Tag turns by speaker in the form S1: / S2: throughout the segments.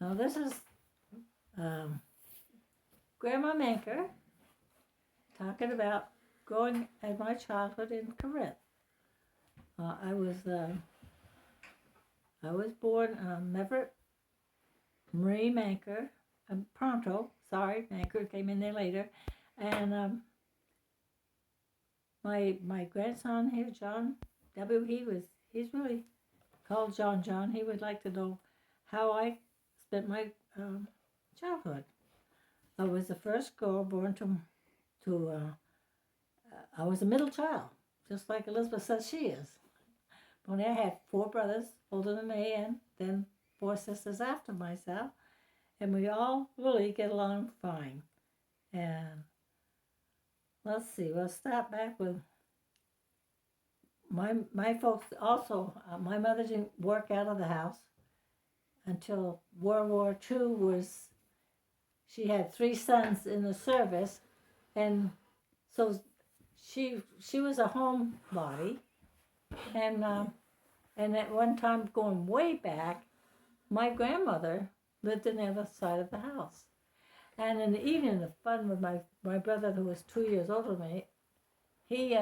S1: Now this is Grandma Manker talking about growing at my childhood in Corinth. I was born Everett Marie Manker, Pronto. Sorry, Manker came in there later, and my grandson here, John W. He's really called John. He would like to know how I spent my childhood. I was the first girl born I was a middle child, just like Elizabeth says she is. Only I had 4 brothers older than me, and then 4 sisters after myself, and we all really get along fine. And let's see, we'll start back with my folks. Also, my mother didn't work out of the house until World War II was. She had 3 sons in the service, and so she was a homebody, and at one time, going way back, my grandmother lived on the other side of the house. And in the evening, the fun with my brother, who was 2 years older than me, he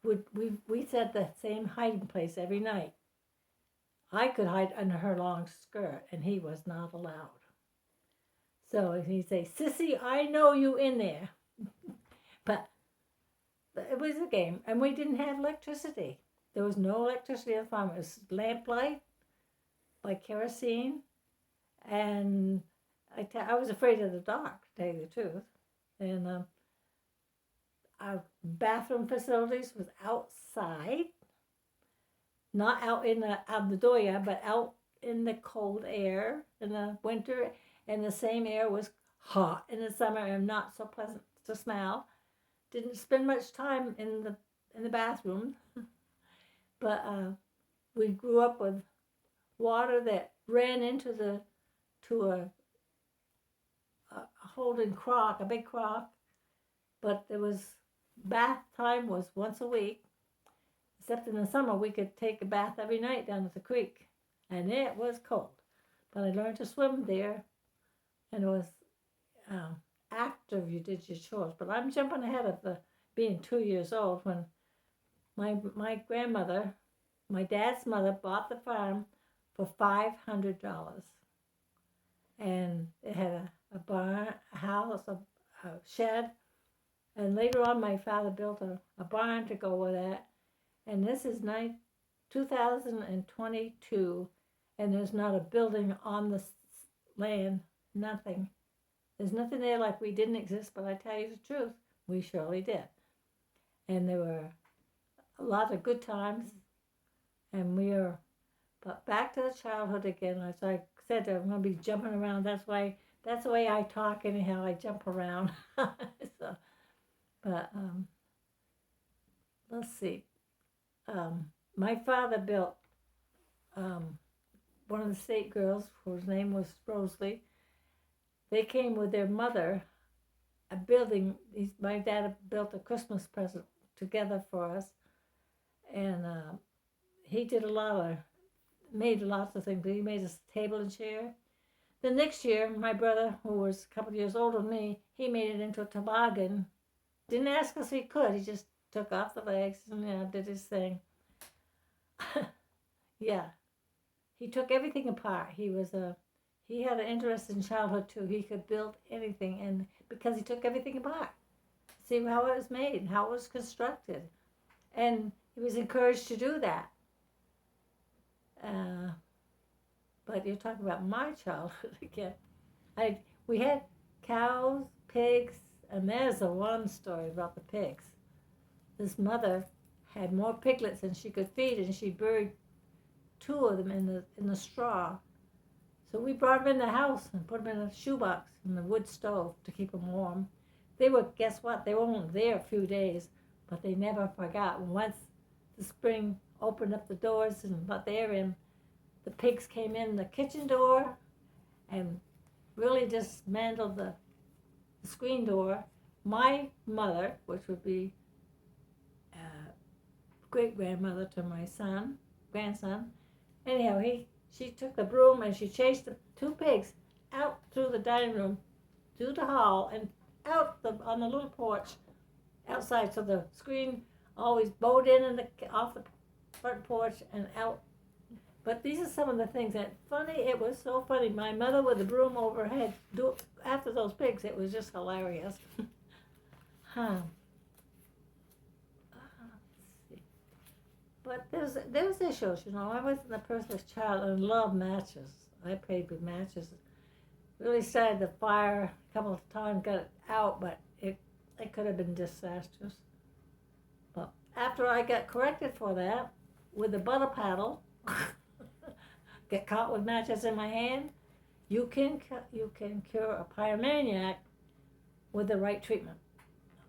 S1: we set the same hiding place every night. I could hide under her long skirt, and he was not allowed. So he'd say, "Sissy, I know you in there." But it was a game, and we didn't have electricity. There was no electricity on the farm. It was lamplight by kerosene, and I was afraid of the dark, to tell you the truth. And our bathroom facilities was outside, not out out the door yard, but out in the cold air in the winter, and the same air was hot in the summer and not so pleasant to smell. Didn't spend much time in the bathroom, but we grew up with water that ran into a holding crock, a big crock, but there was bath time was once a week, except in the summer we could take a bath every night down at the creek, and it was cold. But I learned to swim there, and it was after you did your chores. But I'm jumping ahead of being 2 years old when my grandmother, my dad's mother, bought the farm for $500, and it had a barn, a house, a shed, and later on my father built a barn to go with that. And this is 2022, and there's not a building on the land, nothing. There's nothing there like we didn't exist, but I tell you the truth, we surely did. And there were a lot of good times, and but back to the childhood again. As I said, I'm going to be jumping around. That's the way I talk anyhow. I jump around. So, but let's see. My father built one of the state girls, whose name was Rosalie. They came with their mother, a building. My dad built a Christmas present together for us, and he made lots of things. But he made us a table and chair. The next year, my brother, who was a couple of years older than me, he made it into a toboggan. Didn't ask us if he could. He just took off the legs and did his thing. Yeah, he took everything apart. He had an interest in childhood too. He could build anything, and because he took everything apart, see how it was made and how it was constructed, and he was encouraged to do that. But you're talking about my childhood again. We had cows, pigs, and there's one story about the pigs. This mother had more piglets than she could feed, and she buried 2 of them in the straw. So we brought them in the house and put them in a shoebox in the wood stove to keep them warm. Guess what? They were only there a few days, but they never forgot. Once the spring opened up the doors and let the air in, the pigs came in the kitchen door and really dismantled the screen door. My mother, which would be great-grandmother to my grandson, anyhow, she took the broom and she chased the two pigs out through the dining room, through the hall, and out on the little porch outside. So the screen always bowed in and off the front porch and out. But these are some of the things that funny. It was so funny. My mother with the broom overhead after those pigs. It was just hilarious. Huh. But there's issues, you know. I wasn't the perfect child and loved matches. I played with matches. Really started the fire a couple of times, got it out, but it could have been disastrous. But after I got corrected for that with the butter paddle, get caught with matches in my hand, you can cure a pyromaniac with the right treatment.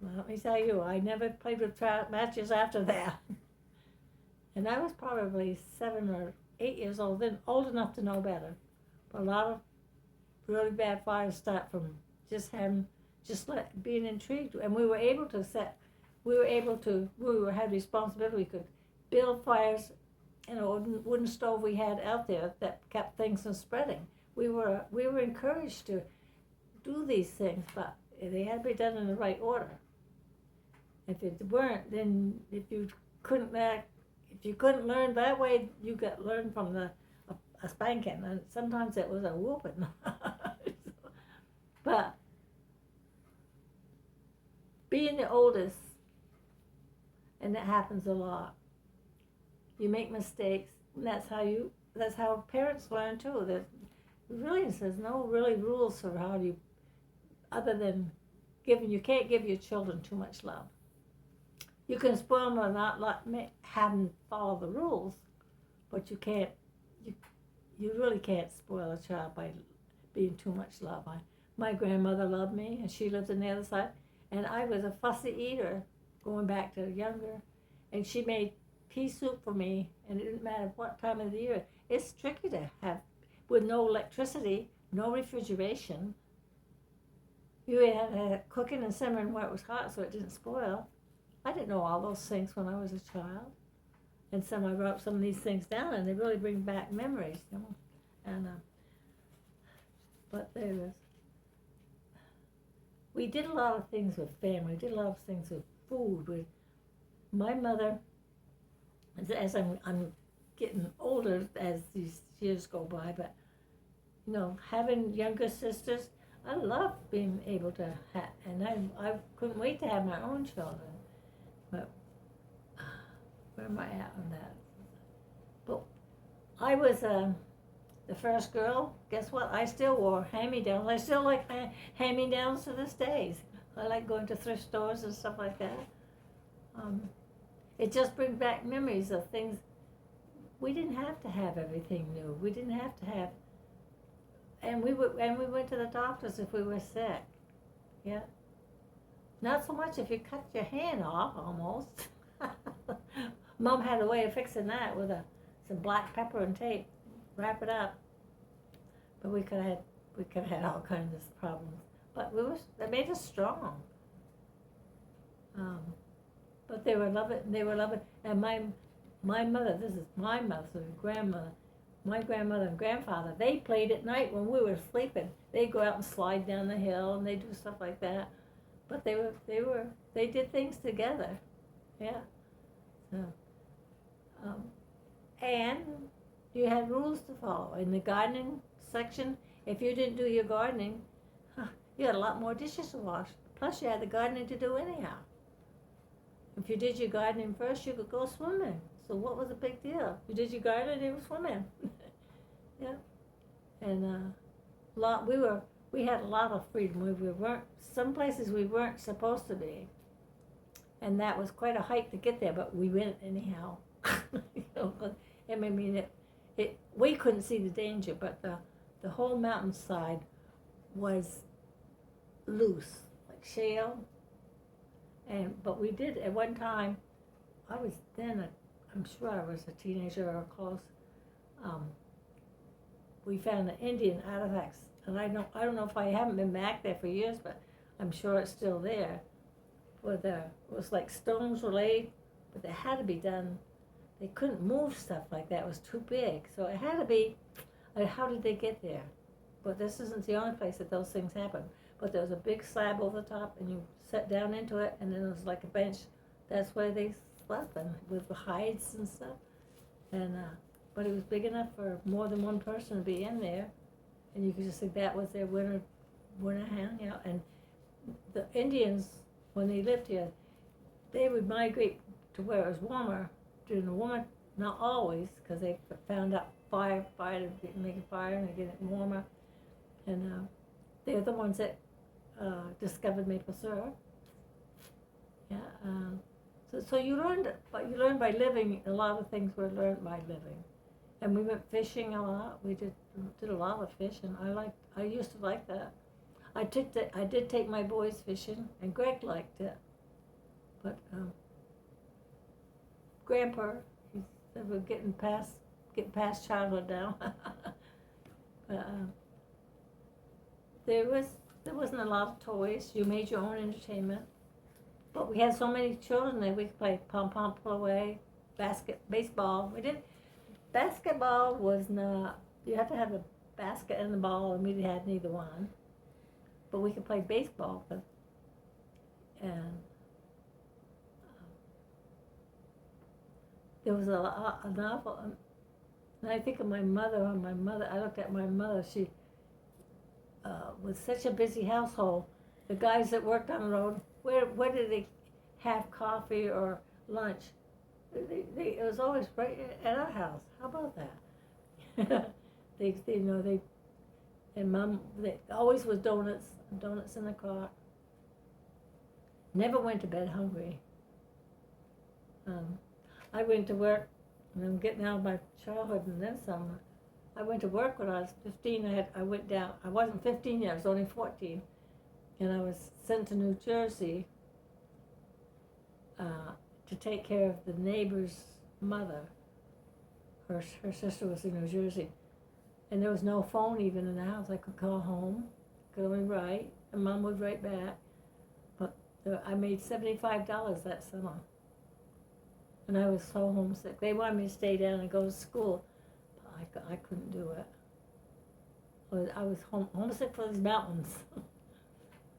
S1: Well, let me tell you, I never played with matches after that. And I was probably 7 or 8 years old, then old enough to know better. But a lot of really bad fires start from being intrigued. And we had responsibility. We could build fires in a wooden stove we had out there that kept things from spreading. We were encouraged to do these things, but they had to be done in the right order. If it weren't, then if you couldn't learn that way, you got learned from a spanking, and sometimes it was a whooping. But being the oldest, and that happens a lot, you make mistakes, and that's how parents learn too. There's no really rules for how you, other than you can't give your children too much love. You can spoil them or not have them follow the rules, but you really can't spoil a child by being too much love. My grandmother loved me, and she lived on the other side, and I was a fussy eater going back to younger, and she made pea soup for me, and it didn't matter what time of the year. It's tricky to have, with no electricity, no refrigeration. You had to have cooking and simmering where it was hot so it didn't spoil. I didn't know all those things when I was a child. And I wrote some of these things down, and they really bring back memories, you know. And but there is. We did a lot of things with family. We did a lot of things with food. With my mother, as I'm getting older as these years go by, but you know, having younger sisters, I love being able to have, and I couldn't wait to have my own children. But where am I at on that? But I was the first girl. Guess what? I still wore hand-me-downs. I still like hand-me-downs to this day. I like going to thrift stores and stuff like that. It just brings back memories of things. We didn't have to have everything new. We didn't have to have. And we went to the doctors if we were sick. Yeah. Not so much if you cut your hand off, almost. Mom had a way of fixing that with some black pepper and tape, wrap it up. But we could have had all kinds of problems. But that made us strong. But they were loving. And my mother, this is my mother, grandmother, my grandmother and grandfather, they played at night when we were sleeping. They'd go out and slide down the hill, and they'd do stuff like that. But they did things together, yeah. So, and you had rules to follow. In the gardening section, if you didn't do your gardening, you had a lot more dishes to wash. Plus, you had the gardening to do anyhow. If you did your gardening first, you could go swimming. So what was the big deal? You did your gardening, you were swimming. Yeah, and we had a lot of freedom. We weren't, some places we weren't supposed to be. And that was quite a hike to get there, but we went anyhow. You know, I mean, we couldn't see the danger, but the whole mountainside was loose, like shale. But we did, at one time, I'm sure I was a teenager or close. We found the Indian artifacts. And I don't know if I haven't been back there for years, but I'm sure it's still there. It was like stones were laid, but they had to be done. They couldn't move stuff like that. It was too big. So it had to be How did they get there? But this isn't the only place that those things happen. But there was a big slab over the top, and you sat down into it, and then there was like a bench. That's where they slept, and with the hides and stuff. And but it was big enough for more than one person to be in there, and you could just think that was their winter hangout. And the Indians, when they lived here, they would migrate to where it was warmer during the winter. Not always, because they found out fire to make a fire and get it warmer. And they're the ones that discovered maple syrup. Yeah. So you learned, but you learn by living. A lot of things were learned by living. And we went fishing a lot. We did a lot of fishing. I used to like that. I did take my boys fishing, and Greg liked it. But Grandpa, he said we're getting past childhood now. But there wasn't a lot of toys. You made your own entertainment. But we had so many children that we could play pom-pom, pull away, baseball. We did. Basketball was not, you had to have a basket and the ball, and we had neither one. But we could play baseball. And there was a novel, and I think of my mother. I looked at my mother. She was such a busy household. The guys that worked on the road, where did they have coffee or lunch? It was always right at our house. How about that? And Mom, they always was donuts in the car. Never went to bed hungry. I went to work, and I'm getting out of my childhood and then some. I went to work when I was 15. I went down. I wasn't 15 yet. I was only 14, and I was sent to New Jersey to take care of the neighbor's mother. Her sister was in New Jersey, and there was no phone even in the house. I could call home, could only write, and Mom would write back. But I made $75 that summer, and I was so homesick. They wanted me to stay down and go to school, but I couldn't do it. I was homesick for these mountains,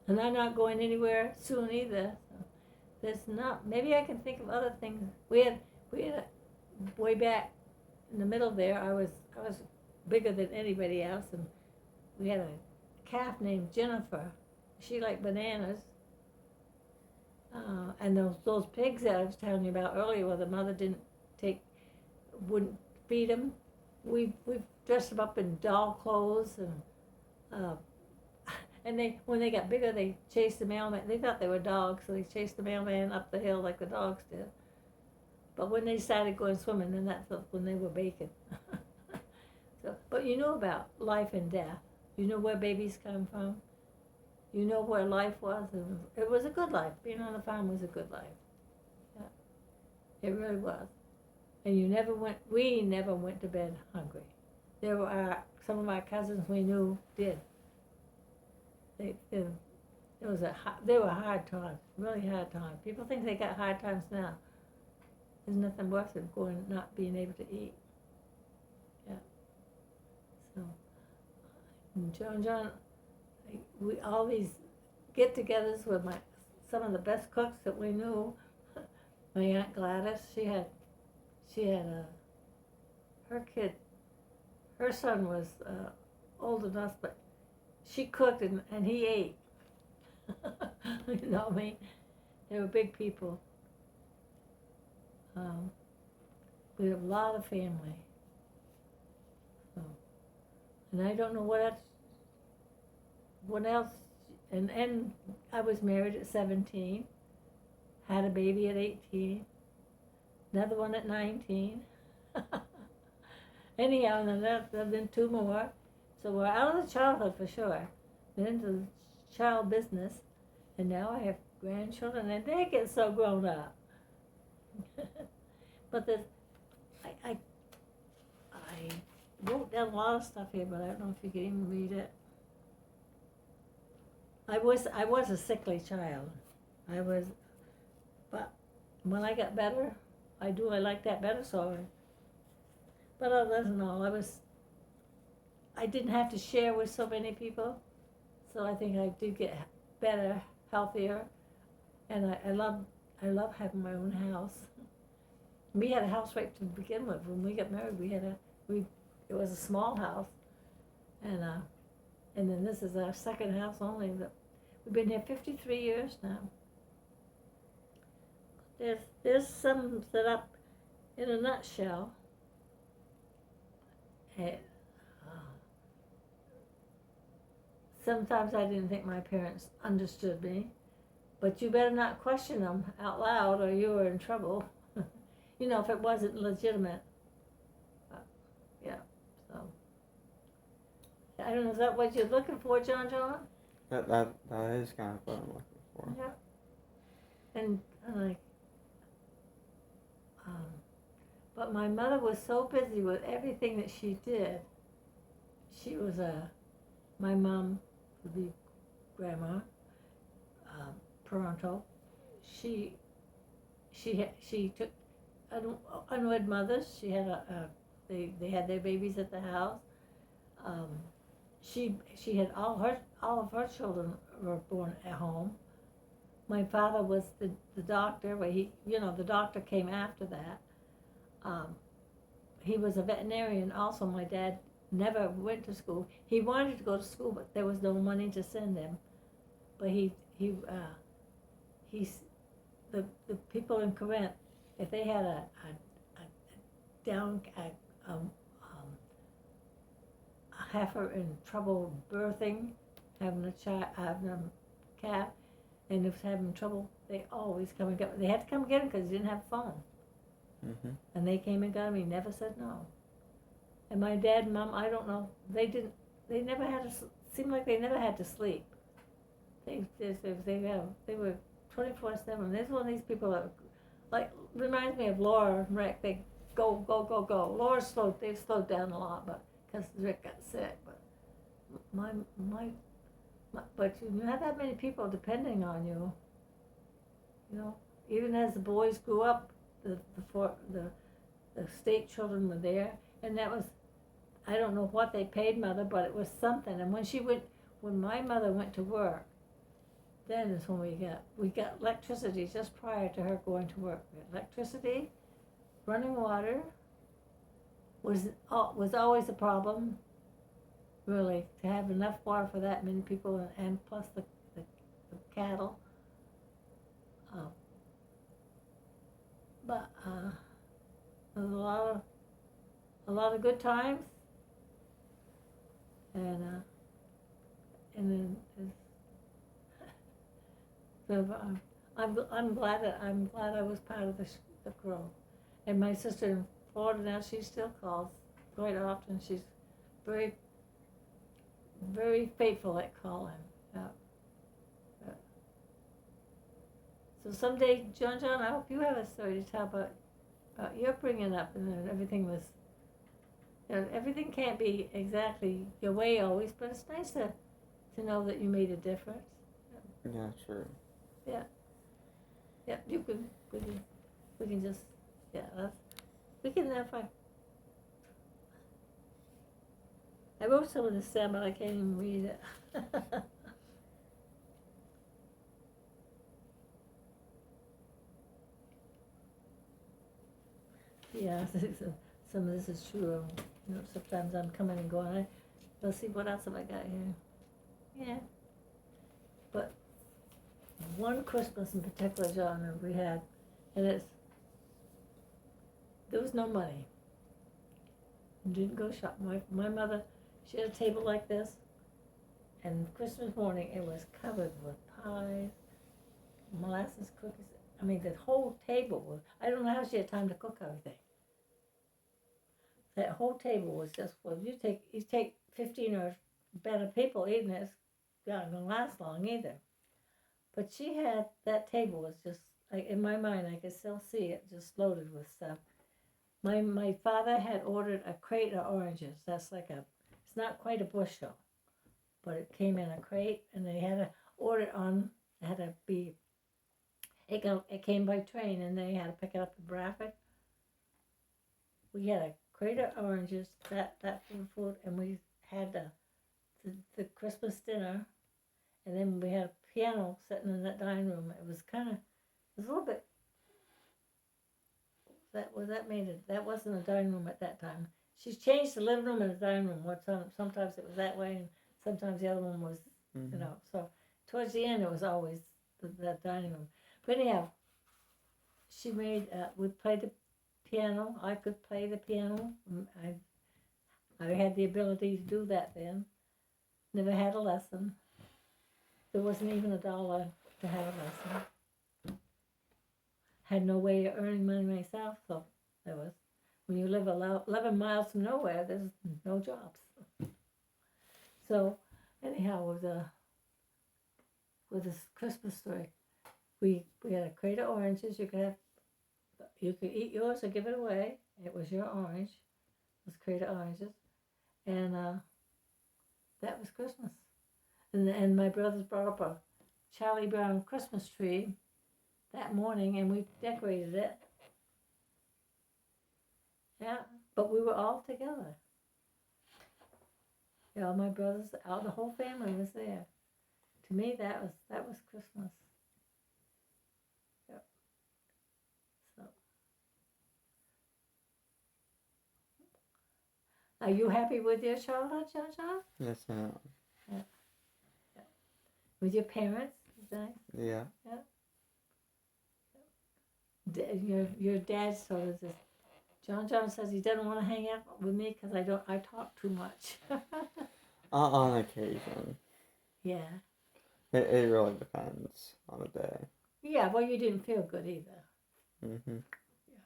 S1: and I'm not going anywhere soon either. There's not. Maybe I can think of other things. We had way back in the middle there. I was bigger than anybody else, and we had a calf named Jennifer. She liked bananas, and those pigs that I was telling you about earlier, where the mother wouldn't feed them. We dressed them up in doll clothes, and when they got bigger, they chased the mailman. They thought they were dogs, so they chased the mailman up the hill like the dogs did. But when they started going swimming, then that's when they were bacon. But you know about life and death. You know where babies come from. You know where life was. It was a good life. Being on the farm was a good life. Yeah, it really was. And we never went to bed hungry. Some of our cousins we knew did. They were hard times, really hard times. People think they got hard times now. There's nothing worse than not being able to eat. Yeah. So, John, we all these get-togethers with some of the best cooks that we knew. My Aunt Gladys, she had her kid. Her son was old enough, but she cooked and he ate. You know what I mean? They were big people. We have a lot of family. So, and I don't know what else. And I was married at 17, had a baby at 18, another one at 19. Anyhow, and then two more. So we're out of the childhood for sure. Then into the child business, and now I have grandchildren, and they get so grown up. But I wrote down a lot of stuff here, but I don't know if you can even read it. I was a sickly child. But when I got better, I like that better. So, but other than all, I didn't have to share with so many people. So I think I did get better, healthier, and I love having my own house. We had a house right to begin with. When we got married, it was a small house, and then this is our second house only. We've been here 53 years now. There's some set up in a nutshell. Sometimes I didn't think my parents understood me, but you better not question them out loud or you were in trouble. If it wasn't legitimate. Yeah, so. I don't know, is that what you're looking for, John?
S2: That is kind of what I'm looking for.
S1: Yeah. And but my mother was so busy with everything that she did. She was my mom would be grandma, parental. She took unwed mothers. She had they had their babies at the house. She had all of her children were born at home. My father was the doctor, but the doctor came after that. He was a veterinarian also. My dad never went to school. He wanted to go to school, but there was no money to send him. But the people in Corinth, if they had a heifer in trouble birthing, having a calf, and was having trouble, they always come and get. They had to come and get him because he didn't have a phone.
S2: Mm-hmm.
S1: And they came and got him. He never said no. And my dad and mom, I don't know. They never had to. Seemed like they never had to sleep. They were 24/7. There's one of these people that reminds me of Laura and Rick. They go. They've slowed down a lot, but because Rick got sick. But but you have that many people depending on you. Even as the boys grew up, the state children were there, and that was, I don't know what they paid Mother, but it was something. And when my mother went to work, then is when we got electricity just prior to her going to work. Electricity, running water was always a problem, really, to have enough water for that many people, and plus the cattle. But there was a lot of good times, and then I'm glad I was part of the crew. And my sister in Florida now, she still calls quite often. She's very, very faithful at calling. So someday, John, I hope you have a story to tell about your bringing up, and then everything was. Everything can't be exactly your way always, but it's nice to know that you made a difference.
S2: Yeah, true.
S1: Yeah. Yeah, you can. We can just. Yeah, we can. I wrote some of this down, but I can't even read it. Yeah, some of this is true. Sometimes I'm coming and going. Let's see, what else have I got here? Yeah. But one Christmas in particular, John, we had, and there was no money. Didn't go shopping. My mother, she had a table like this, and Christmas morning it was covered with pies, molasses cookies. I mean, the whole table was, I don't know how she had time to cook everything. That whole table was just full. You take 15 or better people eating it, it's not going to last long either. But she had, that table was just, like, in my mind, I could still see it just loaded with stuff. My father had ordered a crate of oranges. That's like it's not quite a bushel, but it came in a crate, and they had to order it on, it had to be, it came by train, and they had to pick it up in Bradford. We had a crate of oranges, that food, and we had the Christmas dinner, and then we had a piano sitting in that dining room. It was kind of, it was a little bit. That wasn't a dining room at that time. She's changed the living room and the dining room. Sometimes it was that way, and sometimes the other one was,
S2: Mhm.
S1: So towards the end, it was always that dining room. But anyhow, she made. We played the piano. I could play the piano. I had the ability to do that then. Never had a lesson. There wasn't even $1 to have a lesson. Had no way of earning money myself, so there was. When you live 11 miles from nowhere, there's no jobs. So, anyhow, with this Christmas story, we had a crate of oranges. You could eat yours or give it away. It was your orange. It was a crate of oranges, and that was Christmas. And my brothers brought up a Charlie Brown Christmas tree that morning, and we decorated it. Yeah, but we were all together. Yeah, all my brothers, all the whole family was there. To me, that was Christmas. Yep. So, are you happy with your childhood, John?
S2: Yes, ma'am.
S1: Yeah. With your parents? Is that
S2: Yeah.
S1: your dad sort of this. John says he doesn't want to hang out with me because I talk too much.
S2: On occasion.
S1: Yeah.
S2: It really depends on the day.
S1: Yeah, well, you didn't feel good either.
S2: Mhm.
S1: Yeah.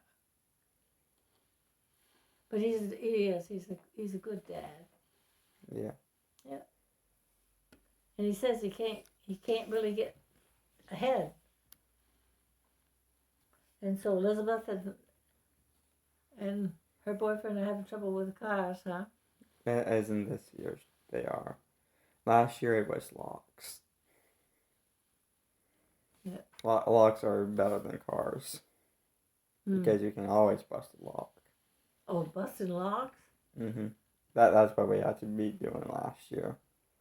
S1: But he's a good dad.
S2: Yeah.
S1: Yeah. And he says he can't really get ahead. And so Elizabeth and her boyfriend are having trouble with the cars, huh?
S2: As in this year, they are. Last year it was locks.
S1: Yeah.
S2: Locks are better than cars because you can always bust a lock.
S1: Oh, busting locks?
S2: Mhm. That's what we had to be doing last year.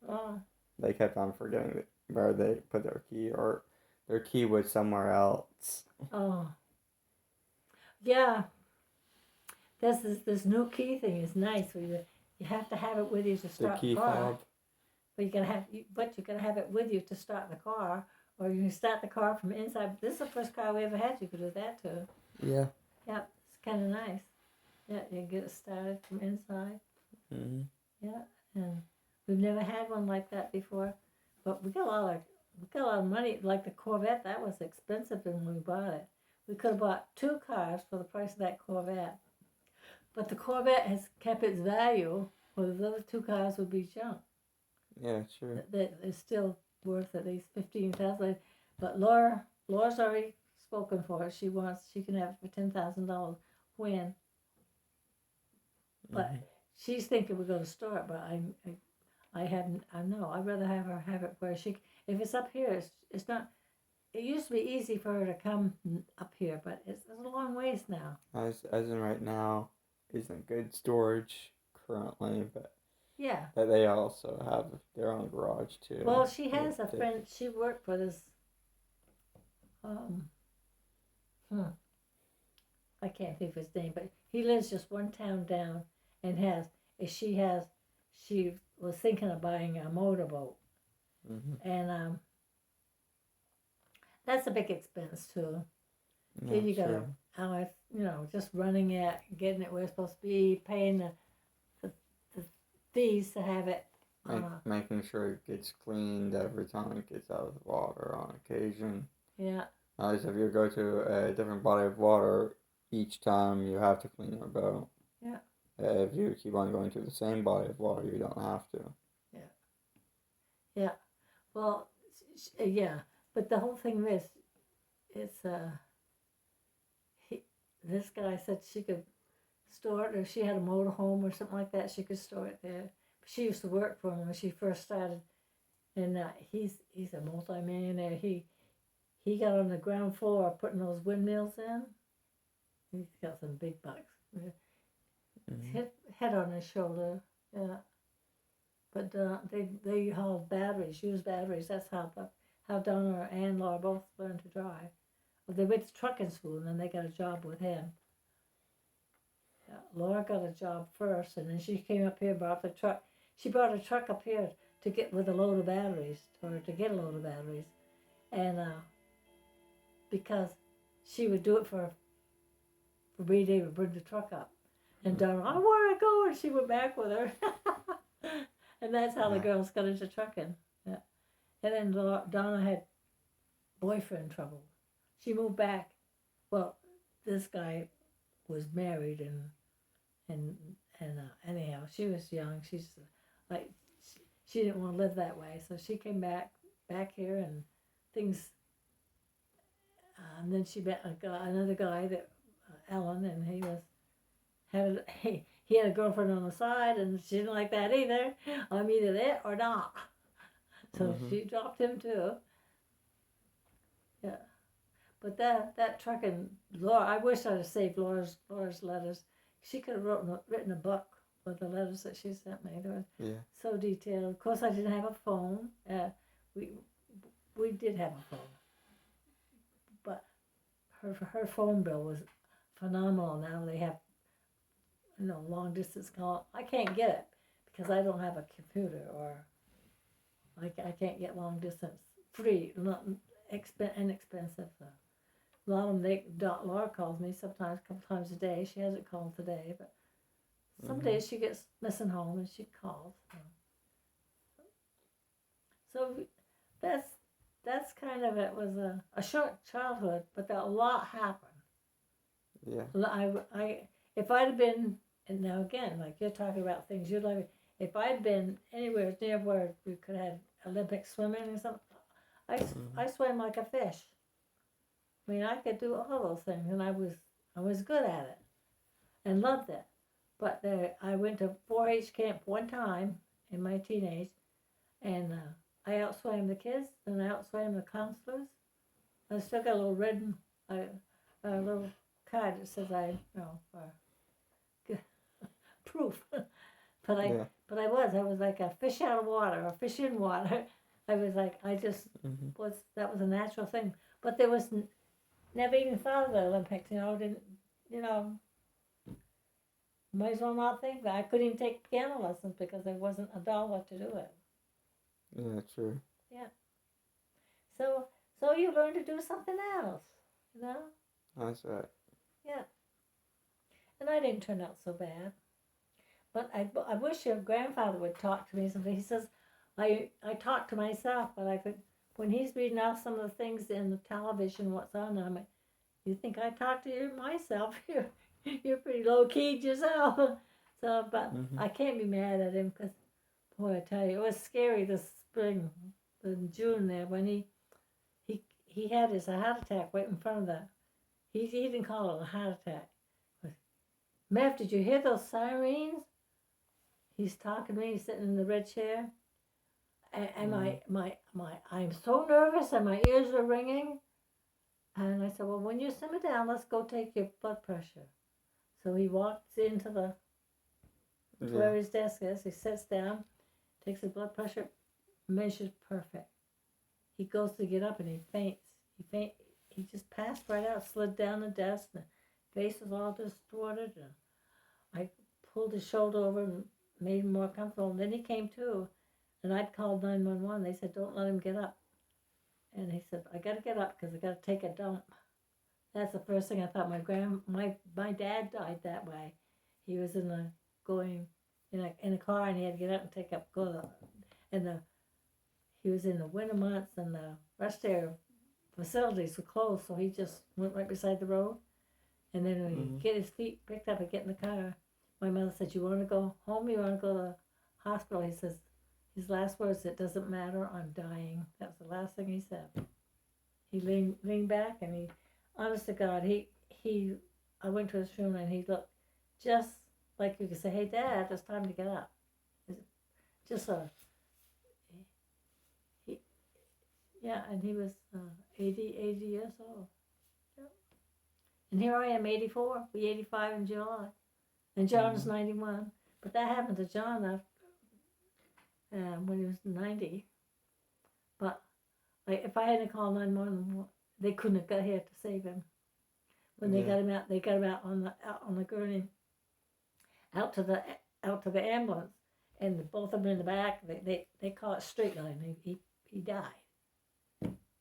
S1: Oh.
S2: They kept on forgetting where they put their key, or their key was somewhere else.
S1: Oh. Yeah. This new key thing is nice. Where you have to have it with you to
S2: The
S1: start
S2: key
S1: the car.
S2: fob.
S1: But you gotta have it with you to start the car, or you can start the car from inside. This is the first car we ever had. You could do that too.
S2: Yeah.
S1: Yeah, it's kind of nice. Yeah, you get it started from inside.
S2: Mhm.
S1: Yeah, and we've never had one like that before, but we got a lot of money. Like the Corvette, that was expensive when we bought it. We could have bought 2 cars for the price of that Corvette, but the Corvette has kept its value, or the other 2 cars would be junk.
S2: Yeah, sure.
S1: That is still worth at least 15,000. But Laura's already spoken for it. She can have it for $10,000 when. But she's thinking we're going to store it. But I haven't. I know. I'd rather have her have it where she. If it's up here, it's not. It used to be easy for her to come up here, but it's a long ways now.
S2: As in right now, isn't good storage currently, but
S1: Yeah.
S2: that they also have their own garage too.
S1: Well, she has a friend. She worked for this. I can't think of his name, but he lives just one town down, and she was thinking of buying a motorboat, and that's a big expense too.
S2: Yeah,
S1: Then you
S2: sure.
S1: gotta, just running it, getting it where it's supposed to be, paying the fees to have it.
S2: Making sure it gets cleaned every time it gets out of the water on occasion.
S1: Yeah.
S2: As if you go to a different body of water each time, you have to clean your boat.
S1: Yeah.
S2: If you keep on going to the same body of water, you don't have to.
S1: Yeah. Yeah. Well, yeah. But the whole thing is, this guy said she could store it, or she had a motorhome or something like that. She could store it there. But she used to work for him when she first started, and he's a multi-millionaire. He got on the ground floor putting those windmills in. He's got some big bucks. His head on his shoulder. Yeah. But they hauled batteries, used batteries. That's how Donna and Laura both learned to drive. Well, they went to trucking school, and then they got a job with him. Laura got a job first, and then she came up here, brought the truck. She brought a truck up here to get with a load of batteries, or to get a load of batteries, and because she would do it for me, they would bring the truck up, and Donna, I want to go, and she went back with her, and that's how the girls got into trucking. Yeah, and then Donna had boyfriend trouble. She moved back. Well, this guy was married and anyhow, she was young. She's like she didn't want to live that way, so she came back here and things. And then she met another guy that Alan, and he had a girlfriend on the side, and she didn't like that either. I'm either there or not. So she dropped him too. Yeah, but that trucking, Laura. I wish I'd have saved Laura's letters. She could have written a book with the letters that she sent me. They were so detailed. Of course, I didn't have a phone. We did have a phone, but her phone bill was phenomenal. Now they have long distance call. I can't get it because I don't have a computer, or I can't get long distance free, not inexpensive. A lot of them, Laura calls me sometimes, a couple times a day. She hasn't called today, but some days she gets missing home and she calls. So that's kind of it. Was a short childhood, but a lot happened.
S2: Yeah.
S1: If I'd have been, and now again, like you're talking about things you'd like, if I'd been anywhere near where we could have Olympic swimming or something, I swam like a fish. I mean, I could do all those things, and I was good at it, and loved it. But I went to 4-H camp one time in my teenage, and I outswam the kids, and I outswam the counselors. I still got a little red, a little card that says proof. But I was like a fish out of water, a fish in water. I was like, that was a natural thing. But there was never even thought of the Olympics, might as well not think that. I couldn't even take piano lessons because there wasn't a dollar to do it.
S2: Yeah, true.
S1: Yeah. So you learn to do something else,
S2: That's right.
S1: Yeah. And I didn't turn out so bad. But I wish your grandfather would talk to me someday. He says, I talk to myself, but I could, when he's reading out some of the things in the television, what's on them, you think I talk to you myself? You're pretty low keyed yourself. So, but I can't be mad at him because, boy, I tell you, it was scary this spring, in June there, when he had his heart attack right in front of the. He didn't call it a heart attack. Mev, did you hear those sirens? He's talking to me. He's sitting in the red chair, and I'm so nervous, and my ears are ringing. And I said, well, when you simmer down, let's go take your blood pressure. So he walks into where his desk is. He sits down, takes his blood pressure, measures perfect. He goes to get up and he faints. He just passed right out, slid down the desk. And the face was all distorted. And I pulled his shoulder over and made him more comfortable. And then he came to, and I'd called 911. They said, don't let him get up. And he said, I got to get up because I got to take a dump. That's the first thing I thought. My dad died that way. He was in a car, and he had to get up and he was in the winter months, and the rest of their facilities were closed, so he just went right beside the road. And then when he get his feet picked up and get in the car, my mother said, you want to go home? You want to go to the hospital? He says, his last words, it doesn't matter, I'm dying. That's the last thing he said. He leaned back, and he, honest to God, I went to his funeral, and he looked just like you could say, hey, Dad, it's time to get up. Just and he was 80 years old. Yeah. And here I am, 84, be 85 in July. And John's 91. But that happened to John when he was 90. But like, if I hadn't called 911, they couldn't have got here to save him. When they
S2: Yeah.
S1: got him out, they got him out on the gurney, out to the ambulance, and both of them in the back. They call it straight line. He died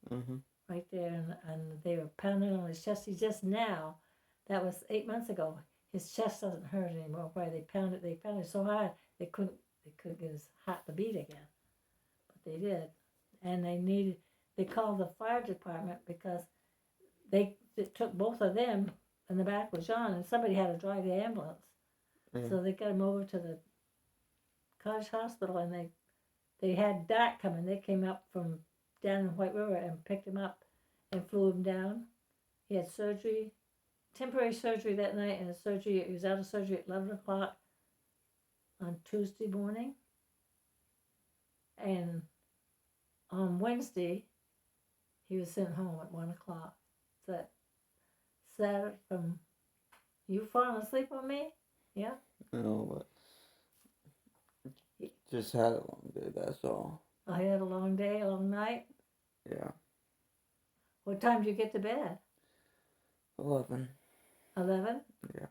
S2: Mm-hmm.
S1: right there, and they were pounding on his chest. He just now, that was 8 months ago. His chest doesn't hurt anymore. Why they pounded so hard they couldn't get his heart to beat again, but they did, and they called the fire department because it took both of them, and the back was John, and somebody had to drive the ambulance.
S2: Yeah.
S1: So they got him over to the Cottage Hospital, and they had DART coming. They came up from down in White River and picked him up and flew him down. He had surgery, temporary surgery that night, and he was out of surgery at 11 o'clock on Tuesday morning. And on Wednesday, he was sent home at 1 o'clock. So Saturday from you falling asleep on me? Yeah.
S2: No, but just had a long day. That's all.
S1: I had a long day, a long night.
S2: Yeah.
S1: What time did you get to bed?
S2: 11.
S1: 11?
S2: Yeah.